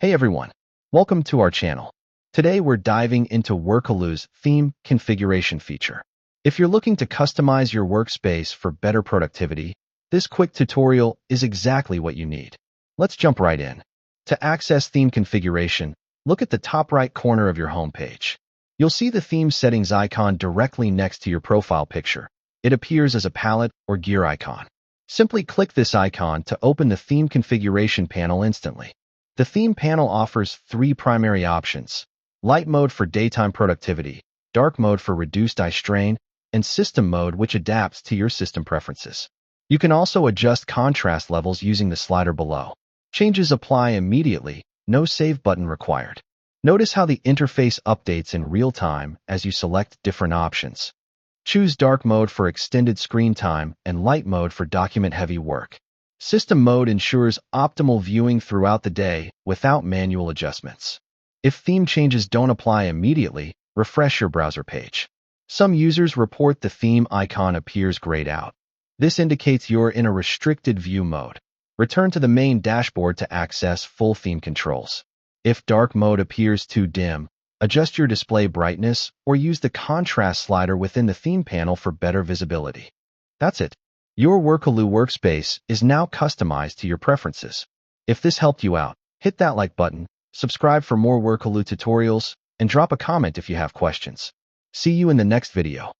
Hey everyone, welcome to our channel. Today we're diving into Workeloo's theme configuration feature. If you're looking to customize your workspace for better productivity, this quick tutorial is exactly what you need. Let's jump right in. To access theme configuration, look at the top right corner of your homepage. You'll see the theme settings icon directly next to your profile picture. It appears as a palette or gear icon. Simply click this icon to open the theme configuration panel instantly. The theme panel offers three primary options: light mode for daytime productivity, dark mode for reduced eye strain, and system mode, which adapts to your system preferences. You can also adjust contrast levels using the slider below. Changes apply immediately, no save button required. Notice how the interface updates in real time as you select different options. Choose dark mode for extended screen time and light mode for document-heavy work. System mode ensures optimal viewing throughout the day without manual adjustments. If theme changes don't apply immediately, refresh your browser page. Some users report the theme icon appears grayed out. This indicates you're in a restricted view mode. Return to the main dashboard to access full theme controls. If dark mode appears too dim, adjust your display brightness or use the contrast slider within the theme panel for better visibility. That's it. Your Workeloo workspace is now customized to your preferences. If this helped you out, hit that like button, subscribe for more Workeloo tutorials, and drop a comment if you have questions. See you in the next video.